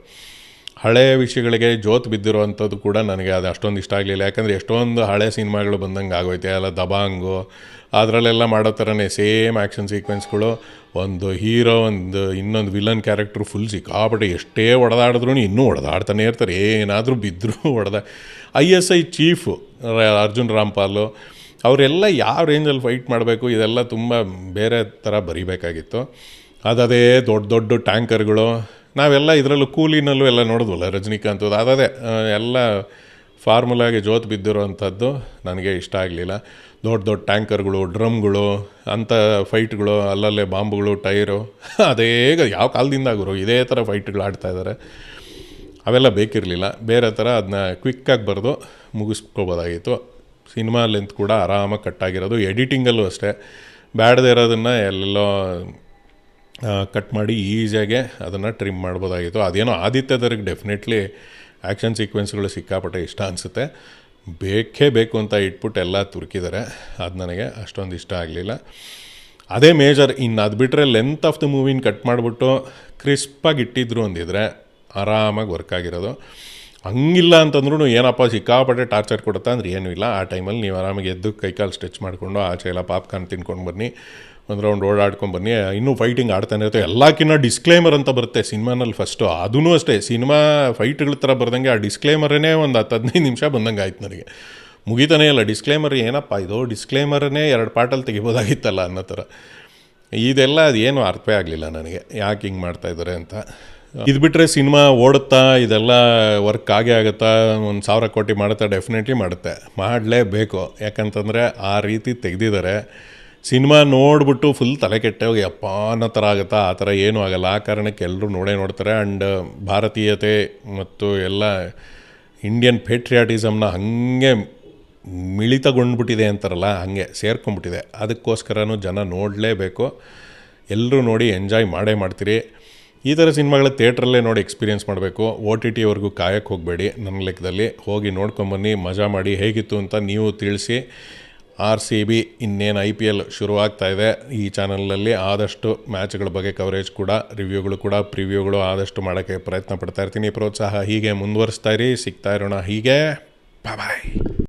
ಹಳೆ ವಿಷಯಗಳಿಗೆ ಜೋತು ಬಿದ್ದಿರೋ ಅಂಥದ್ದು ಕೂಡ ನನಗೆ ಅದು ಅಷ್ಟೊಂದು ಇಷ್ಟ ಆಗಲಿಲ್ಲ. ಯಾಕಂದರೆ ಎಷ್ಟೊಂದು ಹಳೆ ಸಿನಿಮಾಗಳು ಬಂದಂಗೆ ಆಗೋಯ್ತೆ. ಎಲ್ಲ ದಬಾಂಗು ಅದರಲ್ಲೆಲ್ಲ ಮಾಡೋ ಥರನೇ ಸೇಮ್ ಆ್ಯಕ್ಷನ್ ಸೀಕ್ವೆನ್ಸ್ಗಳು. ಒಂದು ಹೀರೋ, ಇನ್ನೊಂದು ವಿಲನ್ ಕ್ಯಾರೆಕ್ಟ್ರು ಫುಲ್ ಸಿಕ್ಕಾಪಟ್ಟೆ ಎಷ್ಟೇ ಹೊಡೆದಾಡಿದ್ರೂ ಇನ್ನೂ ಹೊಡೆದಾಡ್ತಾನೆ ಇರ್ತಾರೆ, ಏನಾದರೂ ಬಿದ್ದರೂ ISI ಚೀಫು ಅರ್ಜುನ್ ರಾಮ್ಪಾಲು ಅವರೆಲ್ಲ ಯಾವ ರೇಂಜಲ್ಲಿ ಫೈಟ್ ಮಾಡಬೇಕು, ಇದೆಲ್ಲ ತುಂಬ ಬೇರೆ ಥರ ಬರೀಬೇಕಾಗಿತ್ತು. ಅದೇ ದೊಡ್ಡ ಟ್ಯಾಂಕರ್ಗಳು, ನಾವೆಲ್ಲ ಇದರಲ್ಲೂ ಕೂಲಿನಲ್ಲೂ ಎಲ್ಲ ನೋಡಿದ್ವಲ್ಲ ರಜನಿಕಾಂತ್, ಅದೇ ಎಲ್ಲ ಫಾರ್ಮುಲಾಗೆ ಜೋತು ಬಿದ್ದಿರೋ ಅಂಥದ್ದು ನನಗೆ ಇಷ್ಟ ಆಗಲಿಲ್ಲ. ದೊಡ್ಡ ಟ್ಯಾಂಕರ್ಗಳು, ಡ್ರಮ್ಗಳು, ಅಂಥ ಫೈಟ್ಗಳು, ಅಲ್ಲಲ್ಲೇ ಬಾಂಬುಗಳು, ಟೈರು, ಅದೇ ಯಾವ ಕಾಲದಿಂದ ಗುರು ಇದೇ ಥರ ಫೈಟ್ಗಳು ಆಡ್ತಾಯಿದ್ದಾರೆ. ಅವೆಲ್ಲ ಬೇಕಿರಲಿಲ್ಲ. ಬೇರೆ ಥರ ಅದನ್ನ ಕ್ವಿಕ್ಕಾಗಿ ಬರೆದು ಮುಗಿಸ್ಕೋಬೋದಾಗಿತ್ತು. ಸಿನಿಮಾ ಲೆಂತ್ ಕೂಡ ಆರಾಮಾಗಿ ಕಟ್ಟಾಗಿರೋದು. ಎಡಿಟಿಂಗಲ್ಲೂ ಅಷ್ಟೇ ಬ್ಯಾಡದೇ ಇರೋದನ್ನು ಎಲ್ಲೆಲ್ಲೋ ಕಟ್ ಮಾಡಿ ಈಸಿಯಾಗೆ ಅದನ್ನು ಟ್ರಿಮ್ ಮಾಡ್ಬೋದಾಗಿತ್ತು. ಅದೇನೋ ಆದಿತ್ಯದವ್ರಿಗೆ ಡೆಫಿನೆಟ್ಲಿ ಆ್ಯಕ್ಷನ್ ಸೀಕ್ವೆನ್ಸ್ಗಳು ಸಿಕ್ಕಾಪಟ್ಟೆ ಇಷ್ಟ ಅನಿಸುತ್ತೆ. ಬೇಕೇ ಬೇಕು ಅಂತ ಇಟ್ಬಿಟ್ಟು ಎಲ್ಲ ತುರುಕಿದ್ದಾರೆ. ಅದು ನನಗೆ ಅಷ್ಟೊಂದು ಇಷ್ಟ ಆಗಲಿಲ್ಲ. ಅದೇ ಮೇಜರ್. ಇನ್ನು ಅದು ಬಿಟ್ಟರೆ ಲೆಂತ್ ಆಫ್ ದ ಮೂವಿನ ಕಟ್ ಮಾಡಿಬಿಟ್ಟು ಕ್ರಿಸ್ಪಾಗಿ ಇಟ್ಟಿದ್ರು ಅಂದಿದ್ರೆ ಆರಾಮಾಗಿ ವರ್ಕ್ ಆಗಿರೋದು. ಹಂಗಿಲ್ಲ ಅಂತಂದ್ರೂ ಏನಪ್ಪ ಸಿಕ್ಕಾಪಟ್ಟೆ ಟಾರ್ಚರ್ ಕೊಡುತ್ತಾ ಅಂದ್ರೆ ಏನೂ ಇಲ್ಲ. ಆ ಟೈಮಲ್ಲಿ ನೀವು ಆರಾಮಾಗಿ ಎದ್ದು ಕೈಕಾಲು ಸ್ಟ್ರೆಚ್ ಮಾಡಿಕೊಂಡು ಆಚೆ ಎಲ್ಲ ಪಾಪ್ಕಾರ್ನ್ ತಿನ್ಕೊಂಡು ಬನ್ನಿ, ಒಂದು ರೌಂಡ್ ಓಡಾಡ್ಕೊಂಡು ಬನ್ನಿ. ಇನ್ನೂ ಫೈಟಿಂಗ್ ಆಡ್ತಾನೆ ಇರುತ್ತೆ. ಎಲ್ಲಕ್ಕಿಂತ ಡಿಸ್ಕ್ಲೇಮರ್ ಅಂತ ಬರುತ್ತೆ ಸಿನಿಮಾನಲ್ಲಿ ಫಸ್ಟು. ಅದೂ ಅಷ್ಟೇ ಸಿನಿಮಾ ಫೈಟ್ಗಳ ಥರ ಬರ್ದಂಗೆ ಆ ಡಿಸ್ಕ್ಲೇಮರೇ ಒಂದು 10-15 ನಿಮಿಷ ಬಂದಂಗೆ ಆಯ್ತು ನನಗೆ. ಮುಗಿತಾನೇ ಇಲ್ಲ ಡಿಸ್ಕ್ಲೇಮರ್. ಏನಪ್ಪ ಇದು ಡಿಸ್ಕ್ಲೇಮರನ್ನೇ 2 ಪಾರ್ಟಲ್ಲಿ ತೆಗಿಬೋದಾಗಿತ್ತಲ್ಲ ಅನ್ನೋ ಥರ. ಇದೆಲ್ಲ ಅದೇನು ಅರ್ಥವೇ ಆಗಲಿಲ್ಲ ನನಗೆ, ಯಾಕೆ ಹಿಂಗೆ ಮಾಡ್ತಾಯಿದ್ದಾರೆ ಅಂತ. ಇದು ಬಿಟ್ಟರೆ ಸಿನಿಮಾ ಓಡುತ್ತಾ, ಇದೆಲ್ಲ ವರ್ಕ್ ಆಗೇ ಆಗುತ್ತಾ, 1,000 ಕೋಟಿ ಮಾಡುತ್ತಾ? ಡೆಫಿನೆಟ್ಲಿ ಮಾಡುತ್ತೆ, ಮಾಡಲೇಬೇಕು. ಯಾಕಂತಂದರೆ ಆ ರೀತಿ ತೆಗೆದಿದ್ದಾರೆ. ಸಿನಿಮಾ ನೋಡಿಬಿಟ್ಟು ಫುಲ್ ತಲೆ ಕೆಟ್ಟೋಗಿ ಅಪ್ಪ ಅನ್ನೋ ಥರ ಆಗುತ್ತಾ? ಆ ಥರ ಏನೂ ಆಗೋಲ್ಲ. ಆ ಕಾರಣಕ್ಕೆ ಎಲ್ಲರೂ ನೋಡ್ತಾರೆ. ಆ್ಯಂಡ್ ಭಾರತೀಯತೆ ಮತ್ತು ಎಲ್ಲ ಇಂಡಿಯನ್ ಪೇಟ್ರಿಯಾಟಿಸಮ್ನ ಹಾಗೆ ಮಿಳಿತಗೊಂಡ್ಬಿಟ್ಟಿದೆ ಅಂತಾರಲ್ಲ, ಹಾಗೆ ಸೇರ್ಕೊಂಡ್ಬಿಟ್ಟಿದೆ. ಅದಕ್ಕೋಸ್ಕರನೂ ಜನ ನೋಡಲೇಬೇಕು. ಎಲ್ಲರೂ ನೋಡಿ ಎಂಜಾಯ್ ಮಾಡ್ತೀರಿ. ಈ ಥರ ಸಿನಿಮಾಗಳ ಥಿಯೇಟ್ರಲ್ಲೇ ನೋಡಿ ಎಕ್ಸ್ಪೀರಿಯೆನ್ಸ್ ಮಾಡಬೇಕು. OTTವರೆಗೂ ಕಾಯಕ್ಕೆ ಹೋಗಬೇಡಿ. ನನ್ನ ಲೆಕ್ಕದಲ್ಲಿ ಹೋಗಿ ನೋಡ್ಕೊಂಬನ್ನಿ, ಮಜಾ ಮಾಡಿ. ಹೇಗಿತ್ತು ಅಂತ ನೀವು ತಿಳಿಸಿ. RCB ಇನ್ನೇನು IPL ಶುರುವಾಗ್ತಾಯಿದೆ. ಈ ಚಾನಲಲ್ಲಿ ಆದಷ್ಟು ಮ್ಯಾಚ್ಗಳ ಬಗ್ಗೆ ಕವರೇಜ್ ಕೂಡ, ರಿವ್ಯೂಗಳು ಕೂಡ, ಪ್ರಿವ್ಯೂಗಳು ಆದಷ್ಟು ಮಾಡೋಕ್ಕೆ ಪ್ರಯತ್ನ ಪಡ್ತಾ ಇರ್ತೀನಿ. ಪ್ರೋತ್ಸಾಹ ಹೀಗೆ ಮುಂದುವರಿಸ್ತಾ ಇರಿ. ಸಿಗ್ತಾ ಇರೋಣ ಹೀಗೆ. ಬಾಯ್.